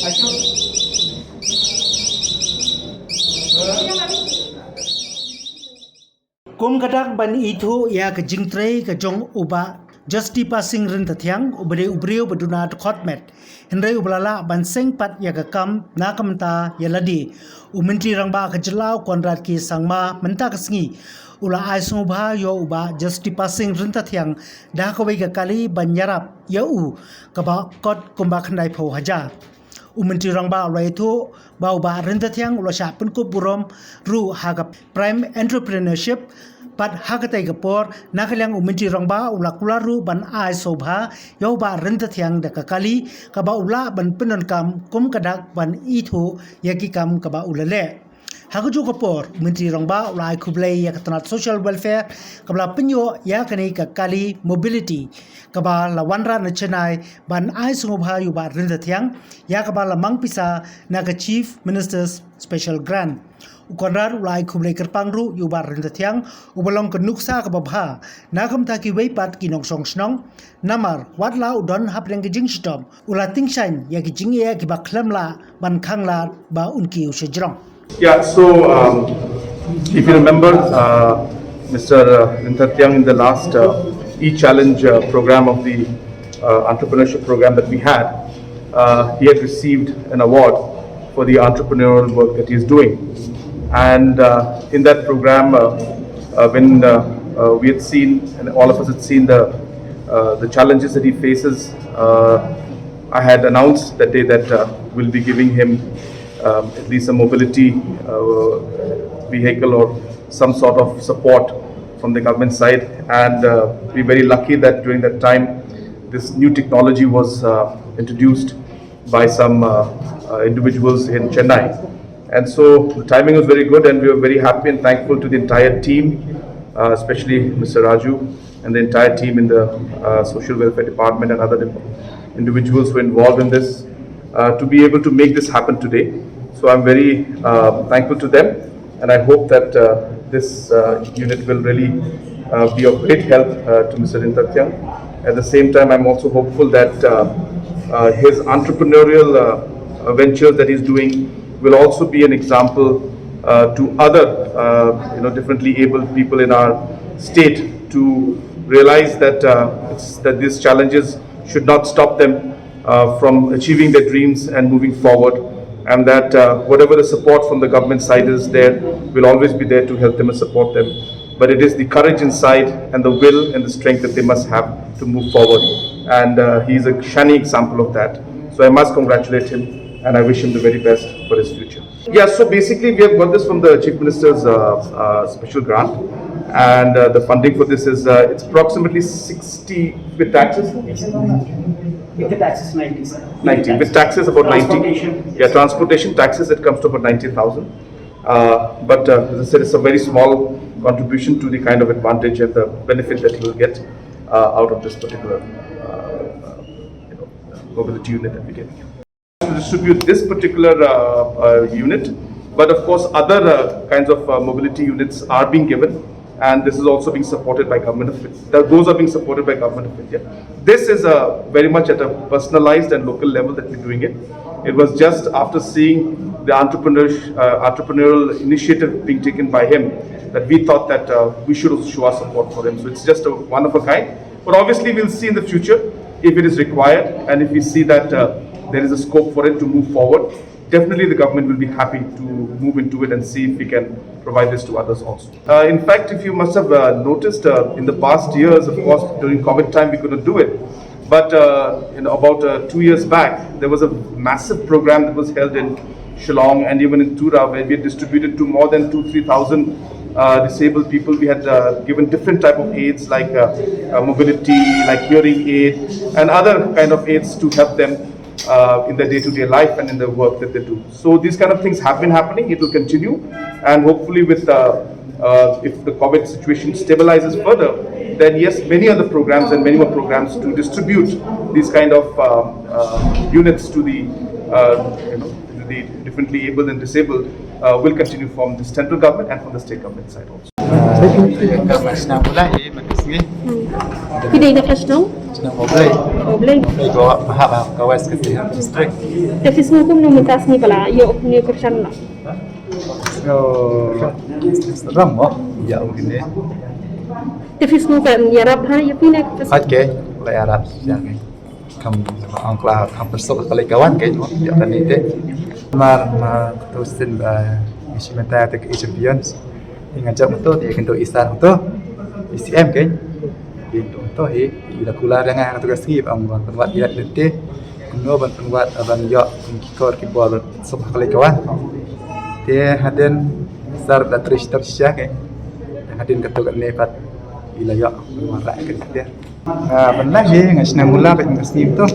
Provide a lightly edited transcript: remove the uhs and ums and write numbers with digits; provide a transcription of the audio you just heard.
Kum kadak ban itu ya ke jingtrei ke jong uba justi passing rin tathiang ubade ubriu baduna khotmet henrei ublala ban seng pat ya ke kam na kamta ya ladi umentri rangba ke jelau konrad ki sangma menta kesngi ula ai sungba yo uba justi passing rin tathiang da ko ke kali ban yarap ya u ka ba kot kumba khandai pho haja Umentri rangba raitu bau ba rin tathiang ula sha pun ko burom ru haga prime entrepreneurship pat hakatai kapor nakalang umentri rangba ula kularu ban ai sobha yo ba renta thiang da kakali kaba ula ban penon kam kum kadak ban itu yaki kam kaba ulale hakuju kapor umentri rangba ula kublai ya katanat social welfare kabla penyo ya kani kakali mobility kaba lawanra na chenai ban ai sobha yo ba renta thiang ya kaba lamang pisa naga chief minister's special grant Ukonrar ulai kumlai kerpangru yubar rinta tiang ubalong kenuksa ke babha nakam taki weipat kinong song snong namar watla udon hapreng kijing shitom ula tingshan ya kijing ya kibaklam la ban khang la ba unki usejrong. Yeah, so if you remember Mr. Rinta Tiang in the last e-challenge program of the entrepreneurship program that we had, he had received an award for the entrepreneurial work that he is doing. And in that program, when we had seen, and all of us had seen the challenges that he faces, I had announced that day that we'll be giving him at least a mobility vehicle or some sort of support from the government side. And we're very lucky that during that time, this new technology was introduced by some individuals in Chennai. And so the timing was very good, and we were very happy and thankful to the entire team, especially Mr. Raju and the entire team in the social welfare department and other individuals who were involved in this to be able to make this happen today. So I'm very thankful to them, and I hope that this unit will really be of great help to Mr. Rinta Tiang. At the same time, I'm also hopeful that his entrepreneurial ventures that he's doing will also be an example to other differently abled people in our state to realize that that these challenges should not stop them from achieving their dreams and moving forward, and that whatever the support from the government side is there will always be there to help them and support them, but it is the courage inside and the will and the strength that they must have to move forward, and he is a shining example of that. So I must congratulate him, and I wish him the very best for his future. Yeah, so basically we have got this from the Chief Minister's special grant, and the funding for this is it's approximately 60 with taxes. With the taxes 90, sir. 90 with taxes about 90. Transportation. Yeah, transportation taxes it comes to about 90,000. But as I said, it's a very small contribution to the kind of advantage and the benefit that you will get out of this particular mobility unit that we're getting. To distribute this particular unit, but of course other kinds of mobility units are being given, and this is also being supported by Government of India. Those are being supported by Government of India. This is very much at a personalized and local level that we're doing it. It was just after seeing the entrepreneurial initiative being taken by him that we thought that we should also show our support for him. So it's just a one of a kind. But obviously we'll see in the future if it is required, and if we see that there is a scope for it to move forward, definitely the government will be happy to move into it and see if we can provide this to others also. In fact, if you must have noticed in the past years, of course, during COVID time we couldn't do it. But about 2 years back, there was a massive program that was held in Shillong and even in Tura, where we had distributed to more than 2,000-3,000 disabled people. We had given different type of aids like mobility, like hearing aid, and other kind of aids to help them in their day-to-day life and in the work that they do. So these kind of things have been happening. It will continue, and hopefully with if the COVID situation stabilizes further, then yes, many other programs and many more programs to distribute these kind of units to the the differently able and disabled will continue from the central government and from the state government side also. Pilih national? Senang boleh. Oh, boleh. Boleh bawa mahal kawas ke sini distrik. Tapi semua pun memintas ni pala, yo punya kerjaan lah. So, serang mo. Ya mungkin ni. Tapi semua kan, ya rap hari yo punya kerjaan. Okay, boleh Arab yang kam angkla kam persok kali kawan ke ya kan itu. Mar terusin ba instrumental te champions. Ngajak betul dia kendo isar betul. ICM ke. Itu to he ila kula dengan tugas skip ang buat dia detik. Kuno ban buat aban yo kikor ki bol sok kali kawan. Dia hadin sar da trish tersya ke. Hadin ketuk nepat ila yo marak ke dia. Benar je ngasih mula kat ngasih tu.